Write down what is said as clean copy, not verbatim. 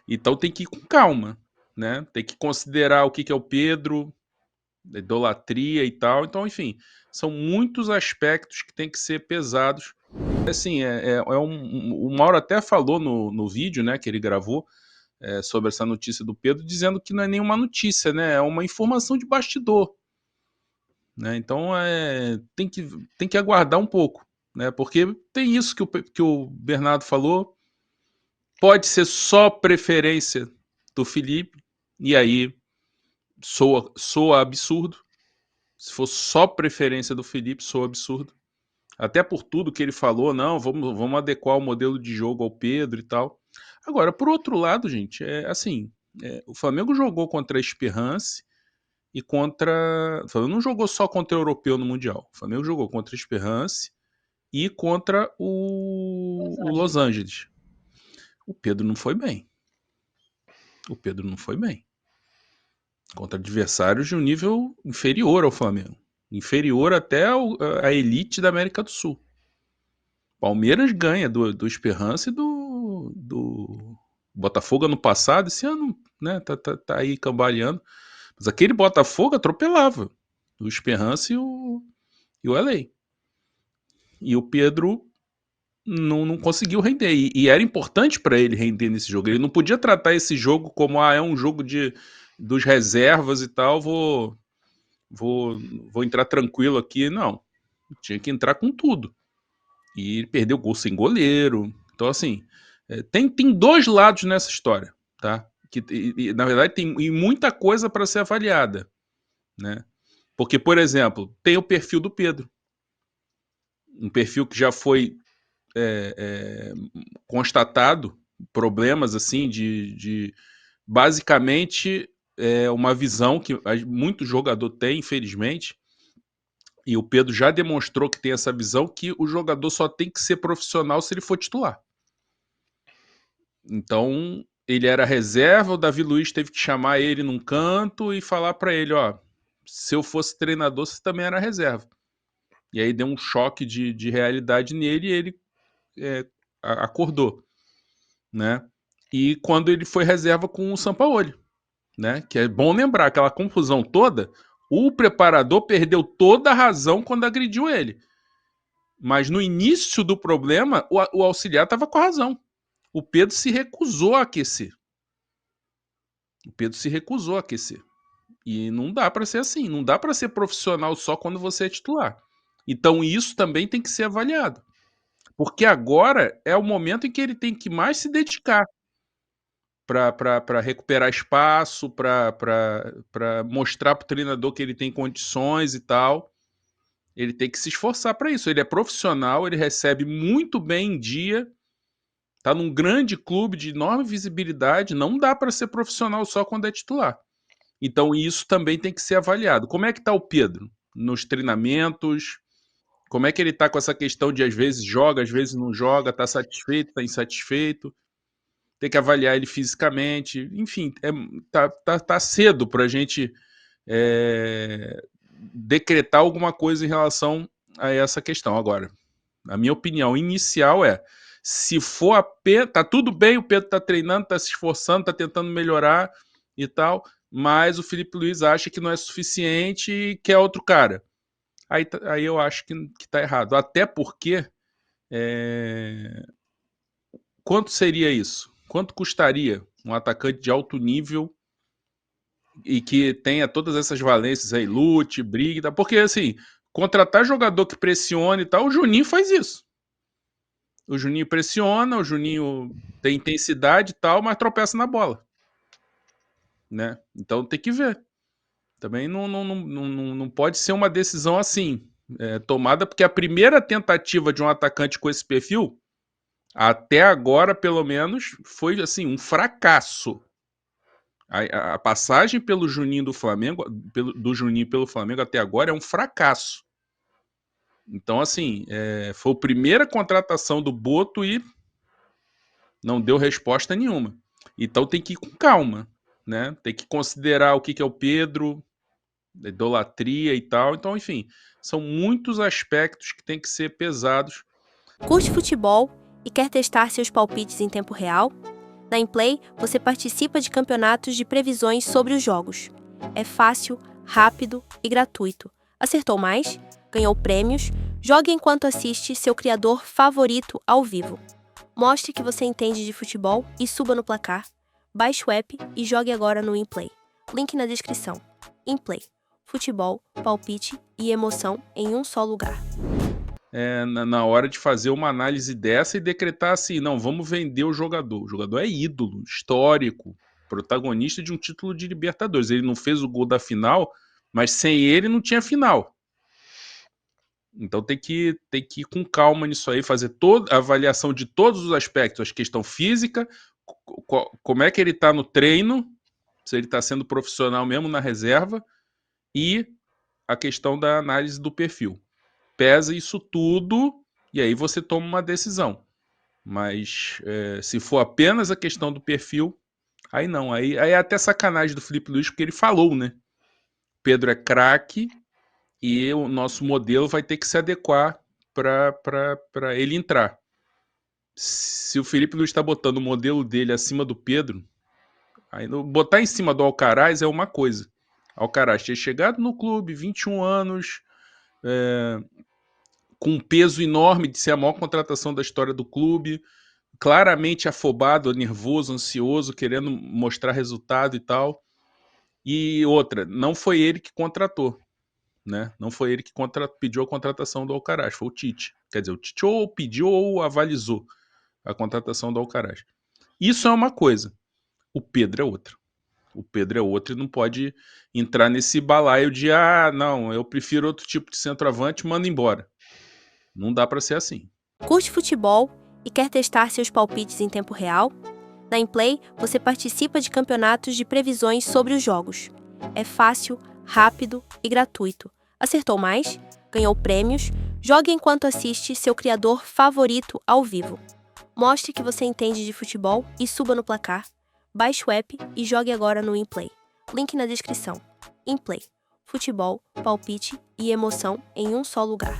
Então tem que ir com calma, né? Tem que considerar o que é o Pedro, da idolatria e tal. Então, enfim, são muitos aspectos que têm que ser pesados. Assim, o Mauro até falou no vídeo, né, que ele gravou, sobre essa notícia do Pedro, dizendo que não é nenhuma notícia, né? É uma informação de bastidor, né? Então tem que aguardar um pouco, né? Porque tem isso que o Bernardo falou, pode ser só preferência do Felipe, e aí soa absurdo. Se for só preferência do Felipe, soa absurdo. Até por tudo que ele falou, não, vamos adequar o modelo de jogo ao Pedro e tal. Agora, por outro lado, gente, o Flamengo jogou contra a Esperance e contra. O Flamengo não jogou só contra o Europeu no Mundial. O Flamengo jogou contra a Esperance e contra o Los Angeles. O Pedro não foi bem. O Pedro não foi bem. Contra adversários de um nível inferior ao Flamengo. Inferior até a elite da América do Sul. Palmeiras ganha do Esperance e do Botafogo ano passado. Esse ano, né, tá aí cambaleando. Mas aquele Botafogo atropelava o Esperance e o LA. E o Pedro não conseguiu render. E era importante para ele render nesse jogo. Ele não podia tratar esse jogo como é um jogo dos reservas e tal, vou entrar tranquilo aqui. Não. Tinha que entrar com tudo. E ele perdeu gol sem goleiro. Então, assim, tem dois lados nessa história, tá? Na verdade, tem muita coisa para ser avaliada, né? Porque, por exemplo, tem o perfil do Pedro. Um perfil que já foi constatado problemas, assim, de basicamente uma visão que muito jogador tem, infelizmente, e o Pedro já demonstrou que tem essa visão, que o jogador só tem que ser profissional se ele for titular. Então, ele era reserva, o Davi Luiz teve que chamar ele num canto e falar para ele, ó, se eu fosse treinador, você também era reserva. E aí deu um choque de realidade nele e ele acordou, né? E quando ele foi reserva com o Sampaoli, né? Que é bom lembrar, aquela confusão toda, o preparador perdeu toda a razão quando agrediu ele. Mas no início do problema, o auxiliar estava com a razão. O Pedro se recusou a aquecer. O Pedro se recusou a aquecer. E não dá para ser assim. Não dá para ser profissional só quando você é titular. Então isso também tem que ser avaliado. Porque agora é o momento em que ele tem que mais se dedicar para recuperar espaço, para mostrar para o treinador que ele tem condições e tal. Ele tem que se esforçar para isso. Ele é profissional, ele recebe muito bem em dia, tá num grande clube de enorme visibilidade. Não dá para ser profissional só quando é titular. Então isso também tem que ser avaliado. Como é que está o Pedro nos treinamentos? Como é que ele está com essa questão de às vezes joga, às vezes não joga, está satisfeito, está insatisfeito? Tem que avaliar ele fisicamente. Enfim, tá cedo para a gente decretar alguma coisa em relação a essa questão. Agora, a minha opinião inicial é: se for a Pedro, tá tudo bem, o Pedro tá treinando, tá se esforçando, tá tentando melhorar e tal, mas o Felipe Luiz acha que não é suficiente e quer outro cara. Aí eu acho que tá errado. Até porque quanto seria isso? Quanto custaria um atacante de alto nível e que tenha todas essas valências aí, lute, briga, porque assim, contratar jogador que pressione e tal, o Juninho faz isso. O Juninho pressiona, o Juninho tem intensidade e tal, mas tropeça na bola, né? Então tem que ver. Também não pode ser uma decisão assim, tomada, porque a primeira tentativa de um atacante com esse perfil, até agora, pelo menos, foi assim, um fracasso. A passagem pelo Juninho do Flamengo, do Juninho pelo Flamengo até agora é um fracasso. Então, assim, foi a primeira contratação do Boto e não deu resposta nenhuma. Então tem que ir com calma, né? Tem que considerar o que é o Pedro, da idolatria e tal. Então, enfim, são muitos aspectos que têm que ser pesados. Curte futebol e quer testar seus palpites em tempo real? Na Inplay, você participa de campeonatos de previsões sobre os jogos. É fácil, rápido e gratuito. Acertou mais? Ganhou prêmios? Jogue enquanto assiste seu criador favorito ao vivo. Mostre que você entende de futebol e suba no placar. Baixe o app e jogue agora no Inplay. Link na descrição. Inplay. Futebol, palpite e emoção em um só lugar. Na hora de fazer uma análise dessa e decretar assim, não, vamos vender o jogador. O jogador é ídolo, histórico, protagonista de um título de Libertadores. Ele não fez o gol da final, mas sem ele não tinha final. Então tem que ir com calma nisso aí, fazer toda a avaliação de todos os aspectos, a questão física, como é que ele está no treino, se ele está sendo profissional mesmo na reserva, e a questão da análise do perfil. Pesa isso tudo e aí você toma uma decisão. Mas se for apenas a questão do perfil, aí não. Aí é até sacanagem do Felipe Luiz, porque ele falou, né? Pedro é craque e o nosso modelo vai ter que se adequar para ele entrar. Se o Felipe Luiz está botando o modelo dele acima do Pedro, aí botar em cima do Alcaraz é uma coisa. Alcaraz tinha chegado no clube, 21 anos, com um peso enorme de ser a maior contratação da história do clube, claramente afobado, nervoso, ansioso, querendo mostrar resultado e tal. E outra, não foi ele que contratou, né? Não foi ele que pediu a contratação do Alcaraz, foi o Tite. Quer dizer, o Tite ou pediu ou avalizou a contratação do Alcaraz. Isso é uma coisa. O Pedro é outra. O Pedro é outro e não pode entrar nesse balaio de não, eu prefiro outro tipo de centroavante, manda embora. Não dá para ser assim. Curte futebol e quer testar seus palpites em tempo real? Na Inplay, você participa de campeonatos de previsões sobre os jogos. É fácil, rápido e gratuito. Acertou mais? Ganhou prêmios? Jogue enquanto assiste seu criador favorito ao vivo. Mostre que você entende de futebol e suba no placar. Baixe o app e jogue agora no Inplay. Link na descrição. Inplay. Futebol, palpite e emoção em um só lugar.